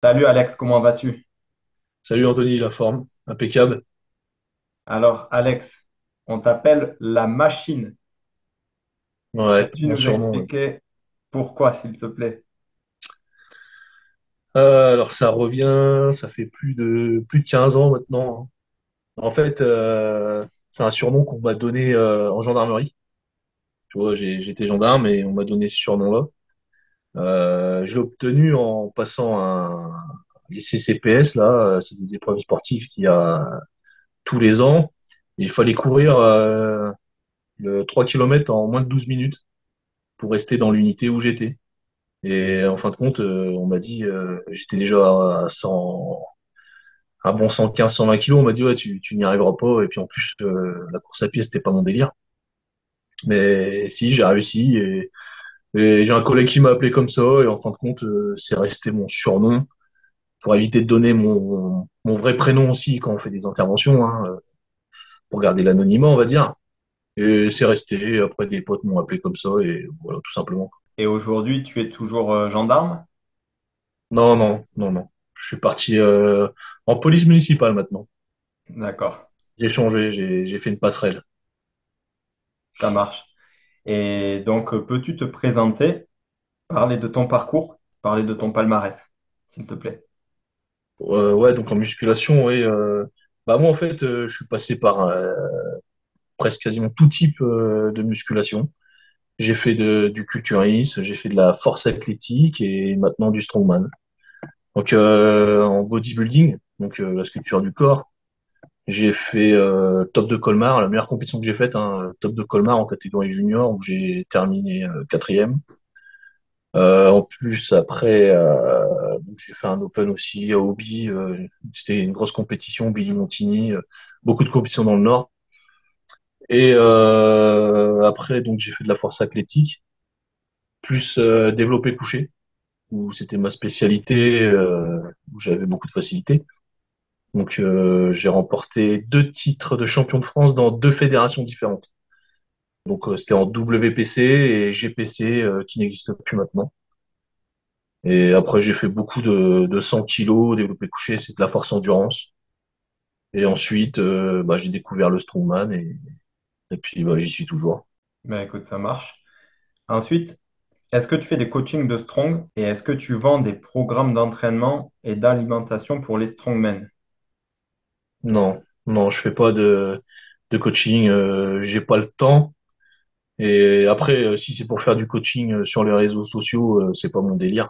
Salut Alex, comment vas-tu? Salut Anthony, la forme, impeccable. Alors Alex, on t'appelle la machine. Ouais, Peux-tu mon nous surnom. Ouais. expliquer pourquoi, s'il te plaît? Alors ça revient, ça fait plus de 15 ans maintenant, hein. En fait, c'est un surnom qu'on m'a donné en gendarmerie. Tu vois, j'étais gendarme et on m'a donné ce surnom-là. Je l'ai obtenu en passant les CCPS, là, c'est des épreuves sportives qu'il y a tous les ans. Il fallait courir le 3 km en moins de 12 minutes pour rester dans l'unité où j'étais. Et en fin de compte, on m'a dit, j'étais déjà à 100, un bon 115, 120 kilos. On m'a dit, ouais, tu n'y arriveras pas. Et puis en plus, la course à pied, c'était pas mon délire. Mais si, j'ai réussi. Et j'ai un collègue qui m'a appelé comme ça. Et en fin de compte, c'est resté mon surnom pour éviter de donner mon vrai prénom aussi quand on fait des interventions, hein, pour garder l'anonymat, on va dire. Et c'est resté. Et après, des potes m'ont appelé comme ça. Et voilà, tout simplement. Et aujourd'hui, tu es toujours gendarme? Non, non, non, non. Je suis parti en police municipale maintenant. D'accord, J'ai changé, j'ai fait une passerelle. ça marche. Et donc, peux-tu te présenter, parler de ton parcours, parler de ton palmarès, s'il te plaît? Ouais, donc en musculation, ouais. Bah moi, en fait, je suis passé par presque quasiment tout type de musculation. J'ai fait du culturisme, j'ai fait de la force athlétique et maintenant du strongman. Donc en bodybuilding, donc la sculpture du corps, j'ai fait top de Colmar, la meilleure compétition que j'ai faite, hein, top de Colmar en catégorie junior où j'ai terminé quatrième. En plus, après, donc j'ai fait un Open aussi à Hobby. C'était une grosse compétition, Billy Montigny, beaucoup de compétitions dans le Nord. Et après, donc j'ai fait de la force athlétique, plus développé couché, où c'était ma spécialité, où j'avais beaucoup de facilité. Donc j'ai remporté 2 titres de champion de France dans 2 fédérations différentes. Donc c'était en WPC et GPC qui n'existent plus maintenant. Et après, j'ai fait beaucoup de 100 kilos, développé couché, c'est de la force endurance. Et ensuite, bah, j'ai découvert le strongman et puis bah, j'y suis toujours. Ben écoute, ça marche. Ensuite, est-ce que tu fais des coachings de strong et est-ce que tu vends des programmes d'entraînement et d'alimentation pour les strongmen? Non, non, je fais pas de coaching, j'ai pas le temps. Et après, si c'est pour faire du coaching sur les réseaux sociaux, c'est pas mon délire.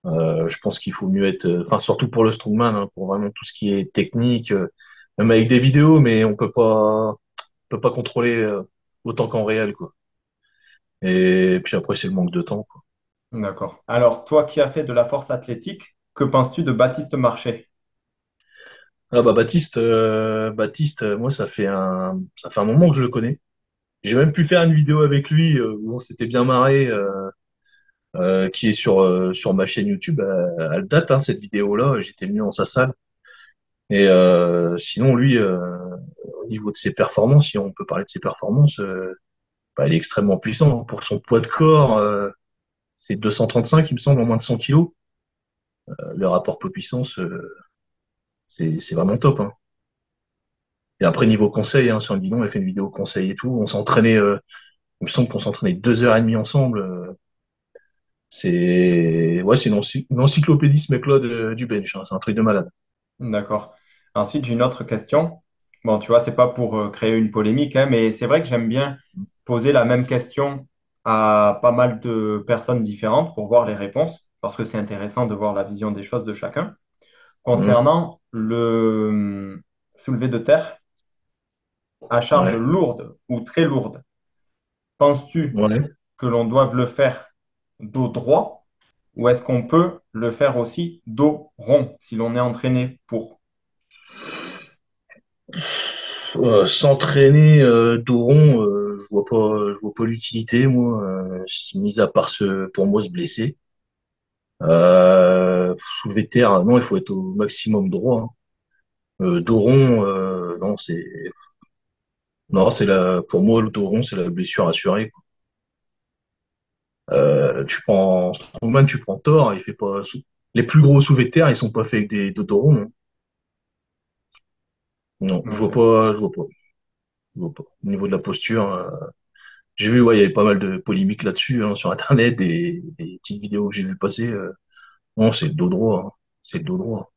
Je pense qu'il faut mieux être, enfin surtout pour le strongman, hein, pour vraiment tout ce qui est technique, même avec des vidéos, mais on peut pas contrôler autant qu'en réel, quoi. Et puis après, c'est le manque de temps, quoi. D'accord. Alors, toi qui as fait de la force athlétique, que penses-tu de Baptiste Marché? Ah bah Baptiste, moi ça fait un moment que je le connais. J'ai même pu faire une vidéo avec lui où on s'était bien marré, qui est sur ma chaîne YouTube. Elle date, hein, cette vidéo-là. J'étais venu en sa salle. Et sinon, lui, au niveau de ses performances, si on peut parler de ses performances, bah, il est extrêmement puissant. Pour son poids de corps, c'est 235, il me semble, en moins de 100 kilos. Le rapport poids-puissance, c'est vraiment top, hein. Et après, niveau conseil, hein, sur le bidon, elle fait une vidéo conseil et tout. On s'entraînait, il me semble qu'on s'entraînait 2 heures et demie ensemble. C'est une encyclopédie, ce mec-là, du bench, hein. C'est un truc de malade. D'accord. Ensuite, j'ai une autre question. Bon, tu vois, c'est pas pour créer une polémique, hein, mais c'est vrai que j'aime bien poser la même question à pas mal de personnes différentes pour voir les réponses, parce que c'est intéressant de voir la vision des choses de chacun. Mhm. Concernant le soulevé de terre à charge Ouais. lourde ou très lourde, penses-tu Ouais. que l'on doive le faire dos droit ou est-ce qu'on peut le faire aussi dos rond si l'on est entraîné pour? S'entraîner dos rond, je vois pas l'utilité, moi, mis à part pour moi se blesser. Soulever de terre, non, il faut être au maximum droit, hein. Dos rond, non, pour moi, le dos rond, c'est la blessure assurée, quoi. Tu prends Strongman, tu prends Thor, il fait pas souple. Les plus gros soulevés de terre, ils sont pas faits avec des d'autorons, non. Non, je vois Ok. pas, je vois pas, je vois pas. Au niveau de la posture, j'ai vu, ouais, il y avait pas mal de polémiques là-dessus, hein, sur Internet, des petites vidéos que j'ai vu passer. Non, c'est le dos droit, hein. C'est le dos droit.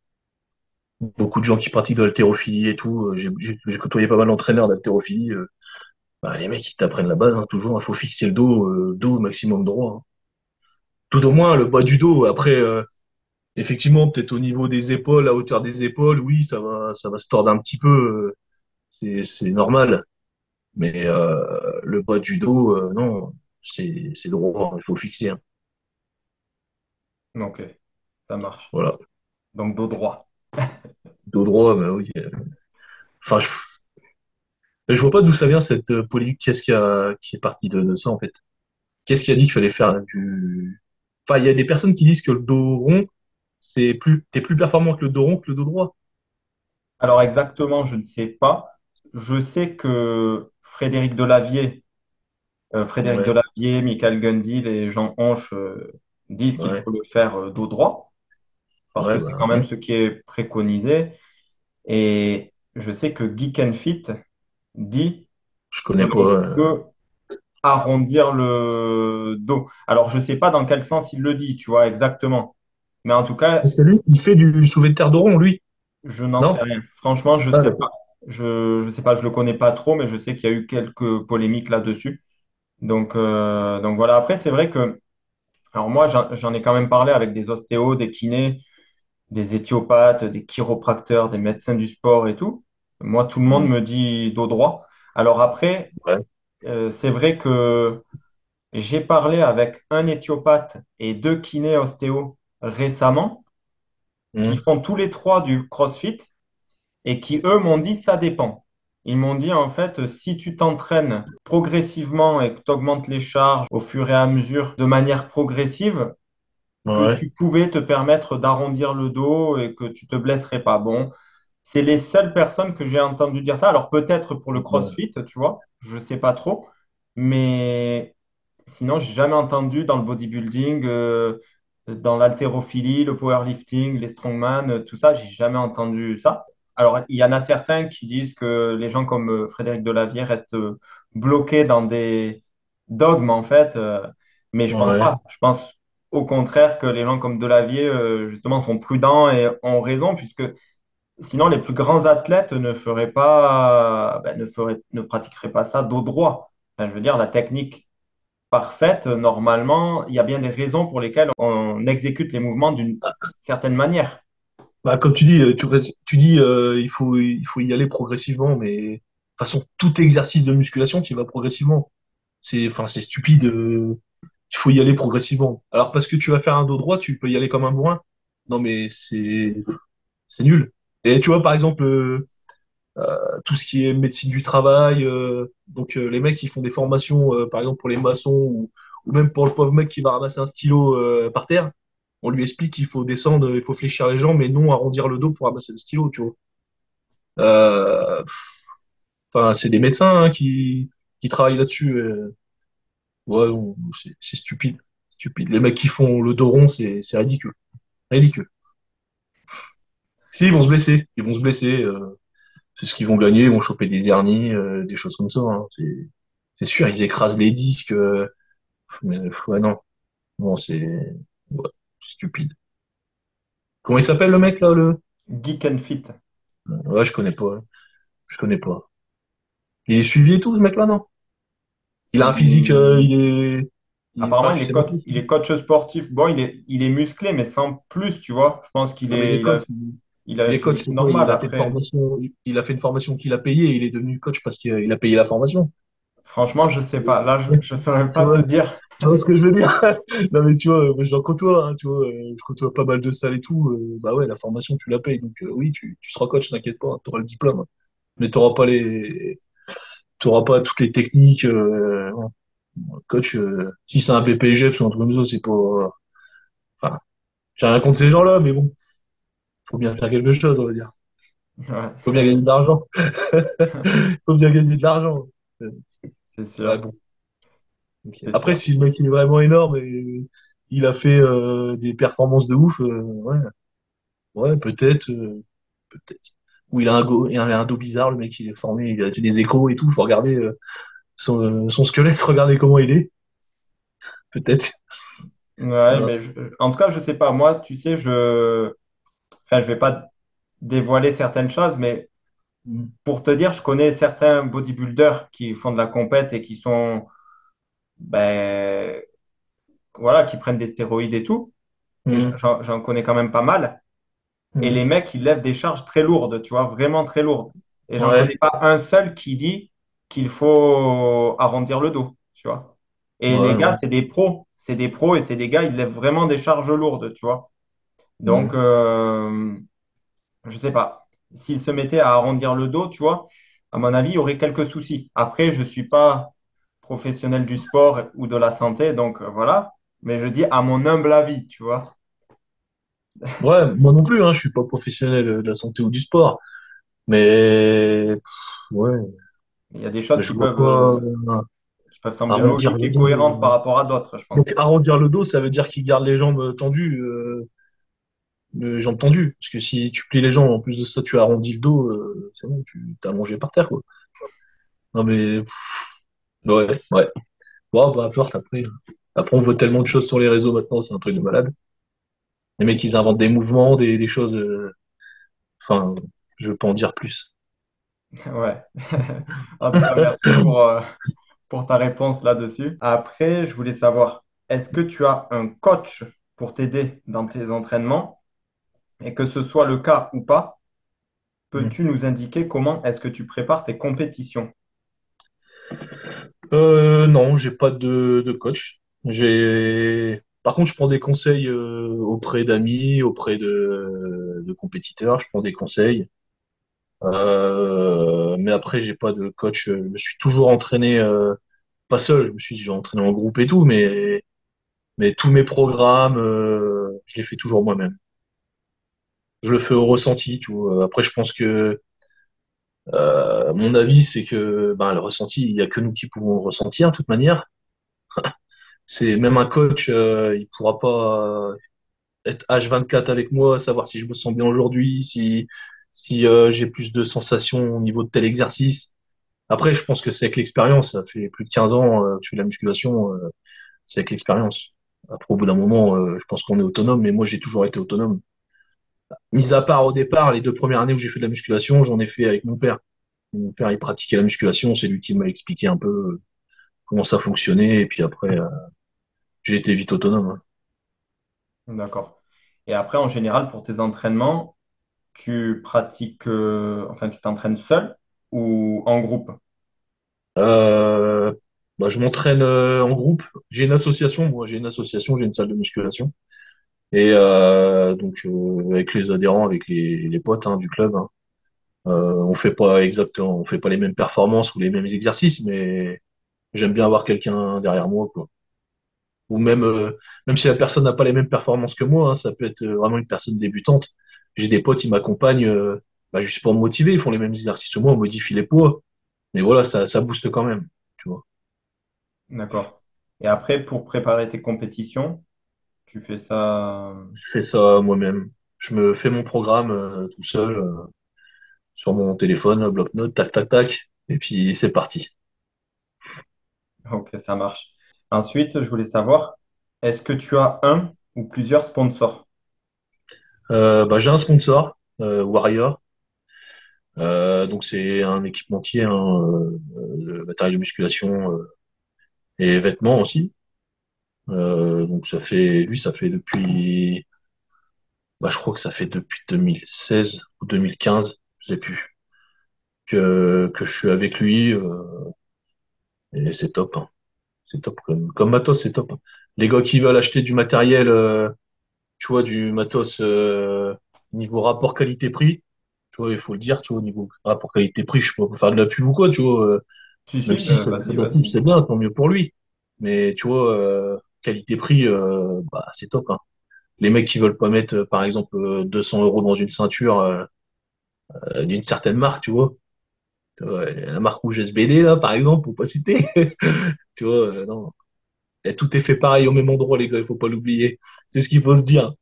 Beaucoup de gens qui pratiquent de l'haltérophilie et tout, j'ai côtoyé pas mal d'entraîneurs d'haltérophilie. Bah, les mecs, ils t'apprennent la base, hein, toujours. Il faut fixer le dos au maximum droit, hein. Tout au moins le bas du dos. Après, effectivement, peut-être au niveau des épaules, à hauteur des épaules, oui, ça va se tordre un petit peu. C'est normal. Mais le bas du dos, non, c'est droit. Il faut le fixer, hein. Ok, ça marche. Voilà. Donc dos droit. Dos droit, bah oui. Enfin, je vois pas d'où ça vient cette polémique. Qu'est-ce qui est parti de ça, en fait? Qu'est-ce qui a dit qu'il fallait faire du. Enfin, il y a des personnes qui disent que le dos rond, t'es plus performant que le dos rond que le dos droit. Alors exactement, je ne sais pas. Je sais que Frédéric Ouais, Delavier, Michael Gundy, les Jean Hanche disent qu'il ouais, faut le faire dos droit parce ouais, que c'est bah quand même ouais. ce qui est préconisé. Et je sais que Geek and Fit dit Je que connais pas. l'on peut arrondir le dos. Alors je ne sais pas dans quel sens il le dit, tu vois, exactement. Mais en tout cas, C'est lui, il fait du soulevé de terre dos rond, lui. je n'en sais Non? rien. Franchement, je Ah, sais pas. d'accord. Je sais pas, je le connais pas trop, mais je sais qu'il y a eu quelques polémiques là-dessus. Donc voilà. Après, c'est vrai que, alors moi, j'en ai quand même parlé avec des ostéos, des kinés, des éthiopathes, des chiropracteurs, des médecins du sport et tout. Moi, tout le monde Mm. me dit dos droit. Alors après, Ouais. c'est vrai que j'ai parlé avec un éthiopathe et deux kinés ostéo récemment, qui Mm. font tous les trois du CrossFit et qui, eux, m'ont dit ça dépend. Ils m'ont dit, en fait, si tu t'entraînes progressivement et que tu augmentes les charges au fur et à mesure de manière progressive, que Ouais. tu pouvais te permettre d'arrondir le dos et que tu te blesserais pas. Bon, c'est les seules personnes que j'ai entendu dire ça. Alors peut-être pour le Ouais. CrossFit, tu vois, je sais pas trop, mais sinon, j'ai jamais entendu dans le bodybuilding, dans l'haltérophilie, le powerlifting, les strongman, tout ça, j'ai jamais entendu ça. Alors, il y en a certains qui disent que les gens comme Frédéric Delavier restent bloqués dans des dogmes, en fait, mais je pense Ouais. pas. Je pense au contraire que les gens comme Delavier, justement, sont prudents et ont raison, puisque sinon, les plus grands athlètes ne feraient pas, ben, ne pratiqueraient pas ça dos droit. Enfin, je veux dire, la technique parfaite, normalement, il y a bien des raisons pour lesquelles on exécute les mouvements d'une certaine manière. Bah, comme tu dis, tu dis il faut y aller progressivement, mais de toute façon, tout exercice de musculation qui va progressivement. Enfin, c'est stupide. Il faut y aller progressivement. Alors, parce que tu vas faire un dos droit, tu peux y aller comme un bourrin. Non, mais c'est nul. Et tu vois, par exemple, tout ce qui est médecine du travail, donc les mecs qui font des formations, par exemple pour les maçons ou même pour le pauvre mec qui va ramasser un stylo par terre, on lui explique qu'il faut descendre, il faut fléchir les jambes, mais non arrondir le dos pour ramasser le stylo, tu vois. Enfin, c'est des médecins, hein, qui travaillent là-dessus. Ouais, c'est stupide. Stupide. Les mecs qui font le dos rond, c'est ridicule. Ridicule. Si, ils vont se blesser. Ils vont se blesser. C'est ce qu'ils vont gagner. Ils vont choper des hernies, des choses comme ça, hein. C'est sûr, ils écrasent les disques. Mais, ouais, non. Non, ouais, c'est stupide. Comment il s'appelle le mec, là, le. Geek and Fit. Ouais, je connais pas. Je connais pas. Il est suivi et tout, ce mec-là, non? Il a un physique. Il- Enfin, Apparemment, tu sais même pas. il est coach sportif. Bon, il est musclé, mais sans plus, tu vois. Je pense qu'il Non, mais il est est, coach. il a un Il est coach, physique c'est quoi? normal. Après, Il a fait une formation qu'il a payée et il est devenu coach parce qu'il a payé la formation. franchement, je sais pas. Là, je ne saurais Tu pas te vois, dire. tu vois ce que je veux dire? Non, mais tu vois, moi, je l'en côtoie, hein, tu vois, je côtoie pas mal de salles et tout. Bah ouais, la formation, tu la payes. Donc, oui, tu seras coach, t'inquiète pas, tu auras le diplôme, hein. Mais t'auras pas toutes les techniques. Voilà. Coach, si c'est un BPGEPS ou un truc comme ça, c'est pas. Enfin, j'ai rien contre ces gens-là, mais bon, faut bien faire quelque chose, on va dire. Faut bien Ouais, gagner de l'argent. Faut bien gagner de l'argent. c'est Ouais, sûr. bon. Ok. C'est Après, sûr. si le mec il est vraiment énorme et il a fait des performances de ouf. Ouais, ouais, peut-être, peut-être. Ou il a un dos bizarre, le mec, il est formé, il a fait des échos et tout. Faut regarder son squelette, regarder comment il est. Peut-être. Ouais, Voilà. mais en tout cas, je sais pas. Moi, tu sais, enfin, je vais pas dévoiler certaines choses, mais Mm. pour te dire, je connais certains bodybuilders qui font de la compète et qui sont, ben, voilà, qui prennent des stéroïdes et tout. Et Mm. j'en connais quand même pas mal. Et les Mm. mecs, ils lèvent des charges très lourdes, tu vois, vraiment très lourdes. Et j'en Ouais, connais pas un seul qui dit qu'il faut arrondir le dos, tu vois. Et les ouais, gars, ouais. c'est des pros et c'est des gars, ils lèvent vraiment des charges lourdes, tu vois. Donc, Mm. je sais pas. S'ils se mettaient à arrondir le dos, tu vois, à mon avis, il y aurait quelques soucis. Après, je suis pas professionnel du sport ou de la santé, donc voilà. Mais je dis à mon humble avis, tu vois. Ouais, moi non plus, hein, je suis pas professionnel de la santé ou du sport. Mais ouais, Il y a des choses mais je vois pas qui peuvent sembler arrondir logiques le et dos. cohérentes par rapport à d'autres, je pense. Donc arrondir le dos, ça veut dire qu'il garde les jambes tendues, les jambes tendues. Parce que si tu plies les jambes, en plus de ça, tu arrondis le dos, c'est bon, tu t'es allongé par terre, quoi. Non mais ouais, ouais. Bon, bah, peu importe après. Après, on voit tellement de choses sur les réseaux maintenant, c'est un truc de malade. Les mecs, ils inventent des mouvements, des choses. Enfin, je veux pas en dire plus. Ouais. En tout cas, merci pour ta réponse là-dessus. Après, je voulais savoir, est-ce que tu as un coach pour t'aider dans tes entraînements? Et que ce soit le cas ou pas, Hmm. peux-tu nous indiquer comment est-ce que tu prépares tes compétitions? Non, j'ai pas de coach. Par contre, je prends des conseils auprès d'amis, auprès de compétiteurs. Je prends des conseils. Mais après, j'ai pas de coach. Je me suis toujours entraîné, pas seul. Je me suis déjà entraîné en groupe et tout, mais tous mes programmes, je les fais toujours moi-même. Je le fais au ressenti, tu vois. Après, je pense que mon avis, c'est que ben, le ressenti, il y a que nous qui pouvons le ressentir, de toute manière. C'est même un coach, il pourra pas être H24 avec moi, savoir si je me sens bien aujourd'hui, si j'ai plus de sensations au niveau de tel exercice. Après, je pense que c'est avec l'expérience. Ça fait plus de 15 ans que je fais de la musculation, c'est avec l'expérience. Après, au bout d'un moment, je pense qu'on est autonome, mais moi, j'ai toujours été autonome. Mis à part au départ, les 2 premières années où j'ai fait de la musculation, j'en ai fait avec mon père. Mon père, il pratiquait la musculation, c'est lui qui m'a expliqué un peu comment ça fonctionnait, et puis après, j'ai été vite autonome, hein. D'accord. Et après, en général, pour tes entraînements, tu pratiques, enfin, tu t'entraînes seul ou en groupe? Euh, Bah, je m'entraîne en groupe. J'ai une association, moi, j'ai une association, j'ai une salle de musculation. Et donc, avec les adhérents, avec les potes hein, du club, hein, on fait pas les mêmes performances ou les mêmes exercices, mais j'aime bien avoir quelqu'un derrière moi, quoi. Ou même si la personne n'a pas les mêmes performances que moi, hein, ça peut être vraiment une personne débutante. J'ai des potes, ils m'accompagnent bah, juste pour me motiver, ils font les mêmes exercices que moi, on modifie les poids. Mais voilà, ça booste quand même, tu vois. D'accord. Et après, pour préparer tes compétitions, tu fais ça. Je fais ça moi-même. Je me fais mon programme tout seul sur mon téléphone, bloc-notes, tac, tac, tac, et puis c'est parti. Ok, ça marche. Ensuite, je voulais savoir, est-ce que tu as un ou plusieurs sponsors? Bah, j'ai un sponsor, Warrior. Donc c'est un équipementier, hein, de matériel de musculation et vêtements aussi. Donc ça fait depuis, bah, je crois que ça fait depuis 2016 ou 2015, je sais plus, que je suis avec lui et c'est top, hein. C'est top comme matos, c'est top, hein. Les gars qui veulent acheter du matériel, tu vois, du matos niveau rapport qualité-prix, tu vois, il faut le dire, tu vois, au niveau rapport qualité-prix, je sais pas pour faire de la pub ou quoi, tu vois, Si, même si, si ça fait vas-y, de la pub, vas-y. c'est bien, tant mieux pour lui. Mais tu vois, qualité-prix, bah, c'est top, hein. Les mecs qui veulent pas mettre, par exemple, 200 euros dans une ceinture d'une certaine marque, tu vois, la marque rouge SBD, là, par exemple, pour pas citer, tu vois, non. Et tout est fait pareil au même endroit, les gars, il faut pas l'oublier. C'est ce qu'il faut se dire.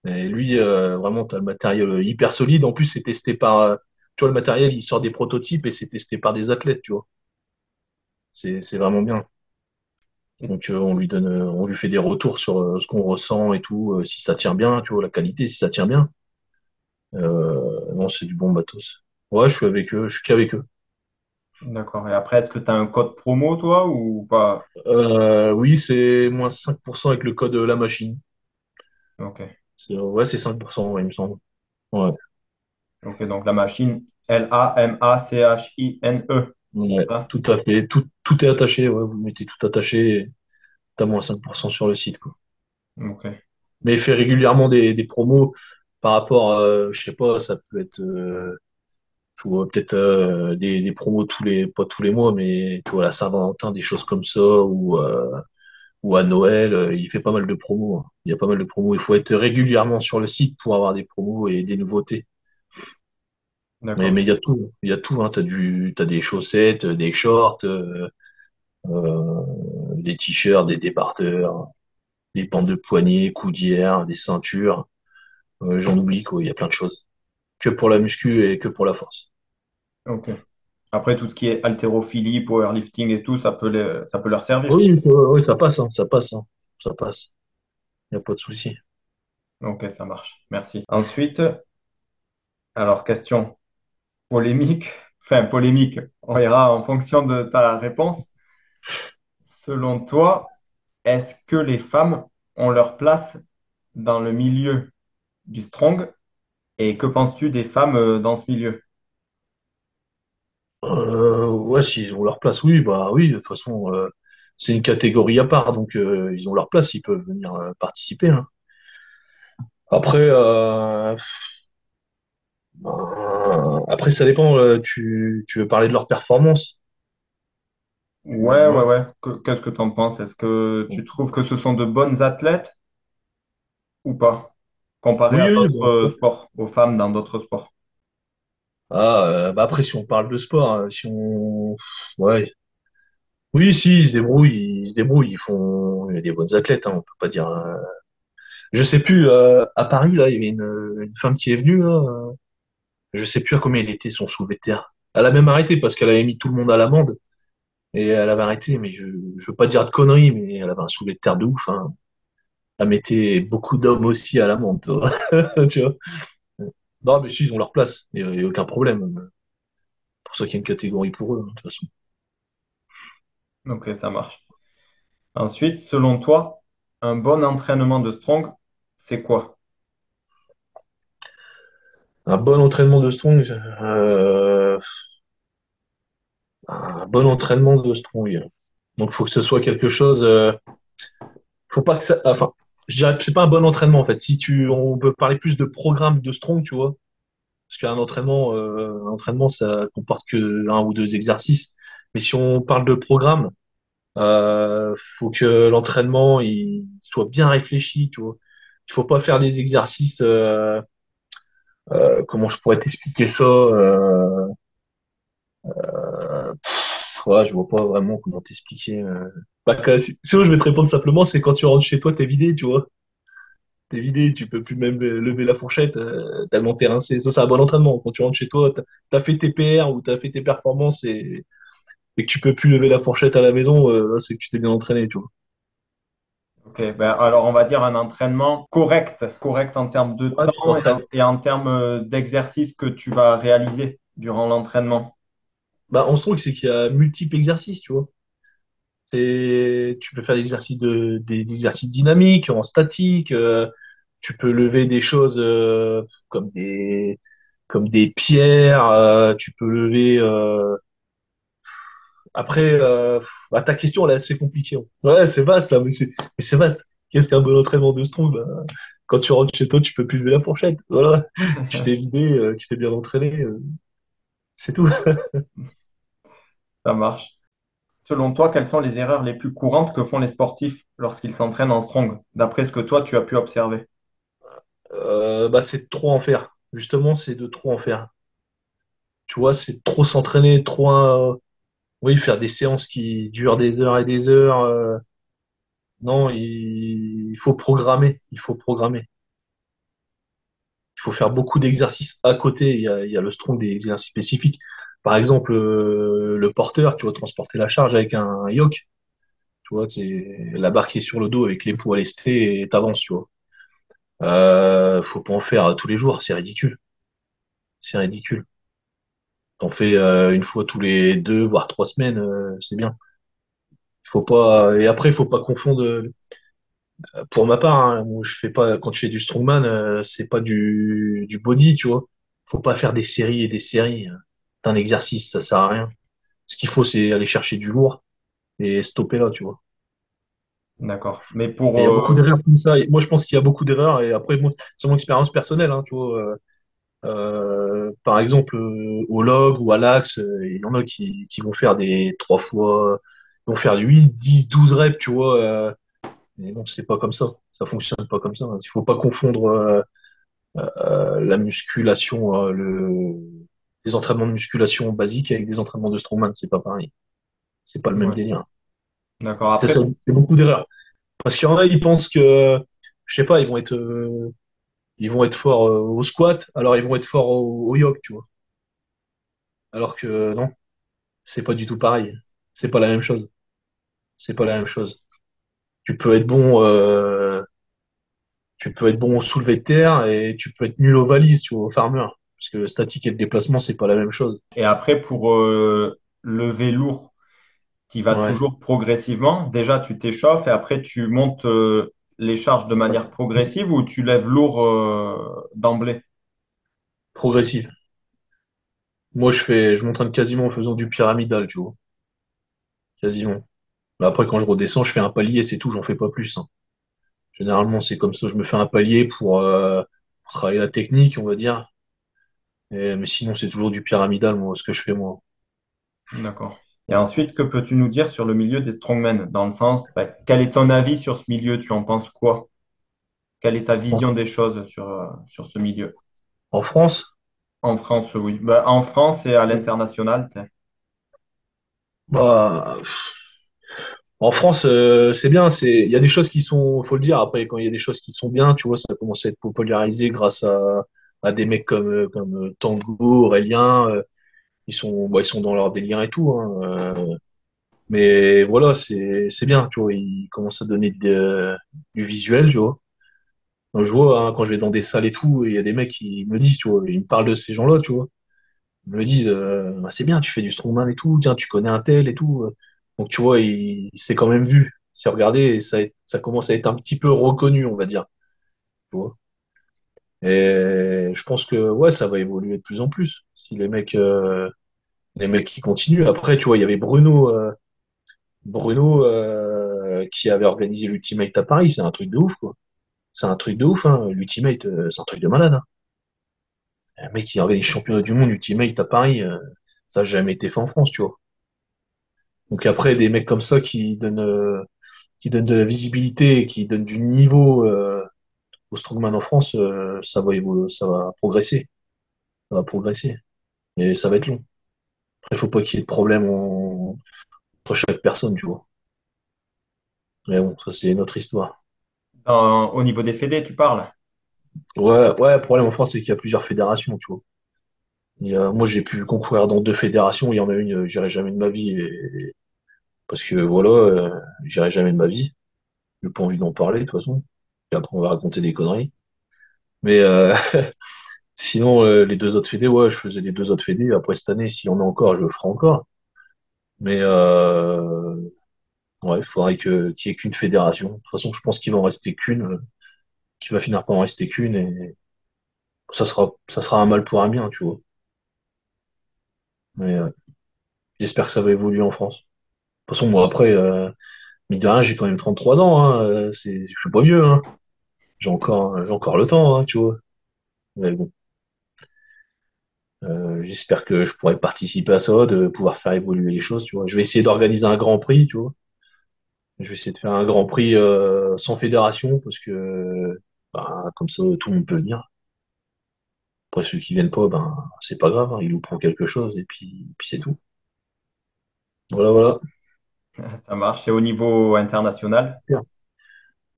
Et lui, vraiment, tu as le matériel hyper solide. En plus, c'est testé par. Tu vois, le matériel, il sort des prototypes et c'est testé par des athlètes, tu vois. C'est vraiment bien. Et- Donc, on lui fait des retours sur ce qu'on ressent et tout, si ça tient bien, tu vois, la qualité, si ça tient bien. Non, c'est du bon matos. Ouais, je suis avec eux, je suis qu'avec eux. D'accord. Et après, est-ce que tu as un code promo, toi, ou pas? Oui, c'est moins 5% avec le code La Machine. Ok. Ouais, c'est 5%, ouais, il me semble. Ouais. Ok, donc la machine, Lamachine, c'est Ouais, ça? tout à fait. Tout est attaché, ouais, vous mettez tout attaché, et t'as moins 5% sur le site, quoi. Ok. Mais il fait régulièrement des promos par rapport, je sais pas, ça peut être, tu vois, peut-être des promos pas tous les mois, mais tu vois, la Saint-Valentin, des choses comme ça, ou à Noël, il fait pas mal de promos, hein. Il y a pas mal de promos. Il faut être régulièrement sur le site pour avoir des promos et des nouveautés. D'accord. Mais il y a tout, hein. T'as des chaussettes, des shorts, des t-shirts, des débardeurs, des bandes de poignets, coudières, des ceintures. J'en oublie, quoi. Il y a plein de choses. Que pour la muscu et que pour la force. Ok. Après, tout ce qui est haltérophilie, powerlifting et tout, ça peut leur servir. Oui, oui, ça passe, hein, ça passe, hein. Ça passe. Il n'y a pas de souci. Ok, ça marche. Merci. Ensuite, alors, question polémique. Enfin, polémique. On verra en fonction de ta réponse. Selon toi, est-ce que les femmes ont leur place dans le milieu du strong? Et que penses-tu des femmes dans ce milieu? Ouais, s'ils ont leur place, oui, bah oui, de toute façon, c'est une catégorie à part, donc ils ont leur place, ils peuvent venir participer, hein. Après, après, ça dépend, tu veux parler de leur performance? Ouais, ouais, Non. ouais. Qu'est-ce que tu en penses? Est-ce que tu trouves que ce sont de bonnes athlètes ou pas, comparé Oui, à oui, d'autres bon. sports, aux femmes dans d'autres sports? Bah après, si on parle de sport, si on... Ouais. Oui, si, ils se débrouillent, il y a des bonnes athlètes, hein, on peut pas dire... Je sais plus, à Paris, là, il y avait une femme qui est venue, là, je sais plus à combien il était son soulevé de terre. Elle a même arrêté parce qu'elle avait mis tout le monde à l'amende et elle avait arrêté, mais je veux pas dire de conneries, mais elle avait un soulevé de terre de ouf, hein. Elle mettait beaucoup d'hommes aussi à l'amende, tu vois. Tu vois. Non, mais si, ils ont leur place, y a aucun problème. Pour ça qu'il y a une catégorie pour eux, hein, de toute façon. Ok, ça marche. Ensuite, selon toi, un bon entraînement de strong, c'est quoi? Un bon entraînement de strong, un bon entraînement de strong. Donc, il faut que ce soit quelque chose, faut pas que ça, enfin, je dirais que c'est pas un bon entraînement, en fait. On peut parler plus de programme de strong, tu vois. Parce un entraînement, ça comporte que un ou deux exercices. Mais si on parle de programme, faut que l'entraînement il soit bien réfléchi, tu vois. Il faut pas faire des exercices. Comment je pourrais t'expliquer ça? Ouais, je vois pas vraiment comment t'expliquer. Bah, sinon, je vais te répondre simplement, c'est quand tu rentres chez toi, t'es vidé, tu vois. T'es vidé, tu peux plus même lever la fourchette, tellement t'es rincé. Ça, c'est un bon entraînement. Quand tu rentres chez toi, t'as fait tes PR ou t'as fait tes performances et que tu peux plus lever la fourchette à la maison, là, c'est que tu t'es bien entraîné, tu vois. Ok, ben alors on va dire un entraînement correct, correct en termes de Ouais, tu temps t'entraînes. et en termes d'exercices que tu vas réaliser durant l'entraînement. Bah, en soi, c'est qu'il y a multiples exercices, tu vois. Tu peux faire des exercices dynamiques, en statique, tu peux lever des choses comme des pierres, tu peux lever. Après, bah, ta question, elle est assez compliquée, hein. Ouais, c'est vaste, là, mais c'est vaste. Qu'est-ce qu'un bon entraînement de strong? Bah, quand tu rentres chez toi, tu peux plus lever la fourchette. Voilà. Tu t'es vidé, tu t'es bien entraîné, c'est tout. Ça marche. Selon toi, quelles sont les erreurs les plus courantes que font les sportifs lorsqu'ils s'entraînent en strong, d'après ce que toi tu as pu observer? Bah, c'est de trop en faire. Justement, c'est de trop en faire. Tu vois, c'est trop s'entraîner, oui, faire des séances qui durent des heures et des heures. Non, il faut programmer. Il faut programmer. Il faut faire beaucoup d'exercices à côté. Il y a le strong des exercices spécifiques. Par exemple, le porteur, tu vas transporter la charge avec un yoke. Tu vois, c'est la barre qui est sur le dos avec l'épaule à lesté et t'avances, tu vois. Faut pas en faire tous les jours, c'est ridicule. C'est ridicule. T'en fais une fois tous les 2 voire 3 semaines, c'est bien. Il faut pas. Et après, il faut pas confondre. Pour ma part, hein, moi, je fais pas. Quand tu fais du strongman, c'est pas du body, tu vois. Faut pas faire des séries et des séries. C'est un exercice, ça sert à rien. Ce qu'il faut, c'est aller chercher du lourd et stopper là, tu vois. D'accord. Mais Et il y a beaucoup d'erreurs comme ça. Et moi, je pense qu'il y a beaucoup d'erreurs. Et après, moi, c'est mon expérience personnelle, hein, tu vois. Par exemple, au log ou à l'axe, il y en a qui vont faire des 3 fois, ils vont faire du 8, 10, 12 reps, tu vois. Mais non, c'est pas comme ça. Ça fonctionne pas comme ça. Il faut pas confondre la musculation, les entraînements de musculation basiques avec des entraînements de strongman. C'est pas pareil. C'est pas le même ouais. délire. D'accord. C'est Après, ça, c'est beaucoup d'erreurs. Parce qu'il y en a, ils pensent que, je sais pas, ils vont être forts au squat, alors ils vont être forts au yoke, tu vois. Alors que non. C'est pas du tout pareil. C'est pas la même chose. C'est pas la même chose. Tu peux être bon, tu peux être bon au soulevé de terre et tu peux être nul aux valises, tu vois, au farmer. Parce que le statique et le déplacement, c'est pas la même chose. et après pour lever lourd, tu vas Ouais. toujours progressivement. Déjà, tu t'échauffes et après, tu montes les charges de manière progressive ou tu lèves lourd d'emblée. Progressif. Moi, je m'entraîne quasiment en faisant du pyramidal, tu vois. Quasiment. Mais après, quand je redescends, je fais un palier, c'est tout, j'en fais pas plus, hein. Généralement, c'est comme ça. Je me fais un palier pour travailler la technique, on va dire. Mais sinon, c'est toujours du pyramidal, moi, ce que je fais, moi. D'accord. Et ensuite, que peux-tu nous dire sur le milieu des strongmen? Dans le sens, bah, quel est ton avis sur ce milieu? Tu en penses quoi? Quelle est ta En, vision des choses sur ce milieu? en France, En France, oui. Bah, en France et à l'international, tiens. bah, en France, c'est bien. Il y a des choses qui sont, faut le dire. Après, quand il y a des choses qui sont bien, tu vois, ça commence à être popularisé grâce à des mecs comme Tango, Aurélien. Ils sont dans leur délire et tout, hein. Mais voilà, c'est bien, tu vois. Ils commencent à donner du visuel, tu vois. Moi, je vois, hein, quand je vais dans des salles et tout, il y a des mecs qui me disent, tu vois, ils me parlent de ces gens-là, tu vois. Ils me disent, bah, c'est bien, tu fais du strongman et tout, tiens, tu connais un tel et tout. Donc, tu vois, c'est quand même vu, c'est regardé, et ça commence à être un petit peu reconnu, on va dire. Tu vois. Et je pense que ouais, ça va évoluer de plus en plus. Si les mecs qui continuent. Après, tu vois, il y avait Bruno qui avait organisé l'Ultimate à Paris, c'est un truc de ouf, quoi. C'est un truc de ouf, hein. L'Ultimate, c'est un truc de malade, hein. Un mec qui organise les championnats du monde Ultimate à Paris, ça n'a jamais été fait en France, tu vois. Donc après, des mecs comme ça qui donnent de la visibilité, et qui donnent du niveau au strongman en France, ça va progresser. Ça va progresser. Et ça va être long. Après, il faut pas qu'il y ait de problème entre chaque personne, tu vois. Mais bon, ça c'est notre histoire. Au niveau des fédés, tu parles? Ouais, ouais, le problème en France, c'est qu'il y a plusieurs fédérations, tu vois. Moi, j'ai pu concourir dans 2 fédérations. Il y en a une, j'irai jamais de ma vie. Parce que voilà, j'irai jamais de ma vie. J'ai pas envie d'en parler, de toute façon. Et après, on va raconter des conneries. Mais sinon, les 2 autres fédés, ouais, je faisais les 2 autres fédés. Après, cette année, s'il y en a encore, je le ferai encore. Mais ouais, il faudrait qu'il y ait qu'une fédération. De toute façon, je pense qu'il va en rester qu'une, qu'il va finir par en rester qu'une. Et ça sera un mal pour un bien, tu vois. Mais j'espère que ça va évoluer en France. De toute façon, moi, après, mine de rien, j'ai quand même 33 ans, hein, je suis pas vieux, hein. J'ai encore le temps, hein, tu vois. Mais bon, j'espère que je pourrai participer à ça, de pouvoir faire évoluer les choses, tu vois. Je vais essayer d'organiser un grand prix, tu vois. Je vais essayer de faire un grand prix sans fédération, parce que bah, comme ça, tout le monde peut venir. Après, ceux qui viennent pas, ben, c'est pas grave, hein, ils nous prennent quelque chose, et puis c'est tout. Voilà, voilà. Ça marche. Et au niveau international?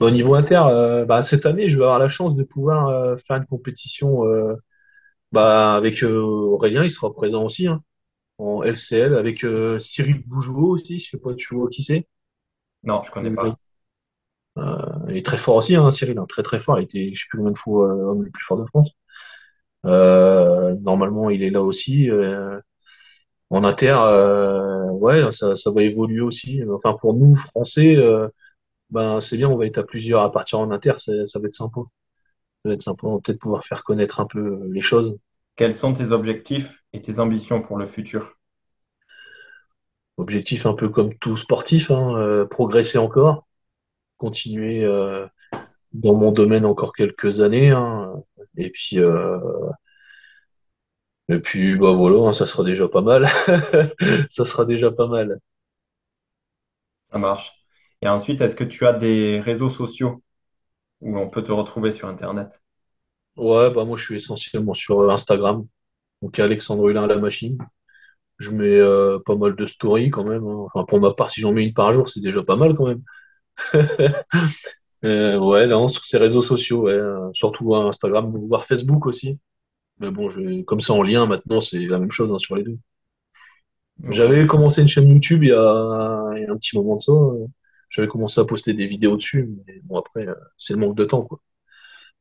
Bah, au niveau inter, bah, cette année, je vais avoir la chance de pouvoir faire une compétition bah, avec Aurélien, il sera présent aussi, hein, en LCL, avec Cyril Bougeot aussi, je sais pas, tu vois qui c'est. Non, je connais Le- pas. il est très fort aussi, hein, Cyril, hein, très très fort. Il était, je sais plus combien de fois, homme le plus fort de France. Normalement, il est là aussi. En inter, ouais, ça va évoluer aussi. Enfin, pour nous, Français, ben, c'est bien, on va être à plusieurs à partir en inter, ça va être sympa. Ça va être sympa, on va peut-être pouvoir faire connaître un peu les choses. Quels sont tes objectifs et tes ambitions pour le futur? Objectif un peu comme tout sportif, hein, progresser encore, continuer dans mon domaine encore quelques années, hein, et puis, euh, et puis bah voilà, hein, ça sera déjà pas mal. Ça sera déjà pas mal. Ça marche. Et ensuite, est-ce que tu as des réseaux sociaux où on peut te retrouver sur Internet? Ouais, bah moi je suis essentiellement sur Instagram, donc Alexandre Hulin à la machine. Je mets pas mal de stories quand même, hein. Enfin, pour ma part, si j'en mets une par jour, c'est déjà pas mal quand même. Ouais, non, sur ces réseaux sociaux, ouais, surtout Instagram, voire Facebook aussi. Mais bon, comme ça en lien, maintenant, c'est la même chose hein, sur les deux. Ok, J'avais commencé une chaîne YouTube il y a un petit moment de ça. J'avais commencé à poster des vidéos dessus, mais bon, après, c'est le manque de temps, quoi.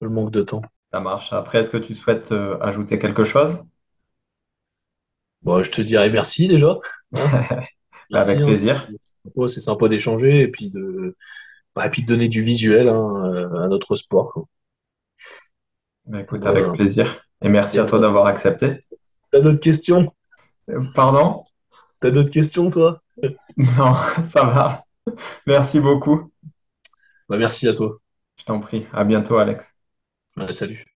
Le manque de temps. ça marche. Après, est-ce que tu souhaites ajouter quelque chose? Bon, je te dirais merci déjà, hein. Merci, Avec hein, plaisir. c'est sympa d'échanger et puis bah, et puis de donner du visuel hein, à notre sport, quoi. Bah, écoute, avec Voilà. plaisir. Et merci Et à toi toi, d'avoir accepté. t'as d'autres questions? Pardon? T'as d'autres questions, toi? Non, ça va. Merci beaucoup. Bah, merci à toi. Je t'en prie. À bientôt, Alex. Ouais, salut.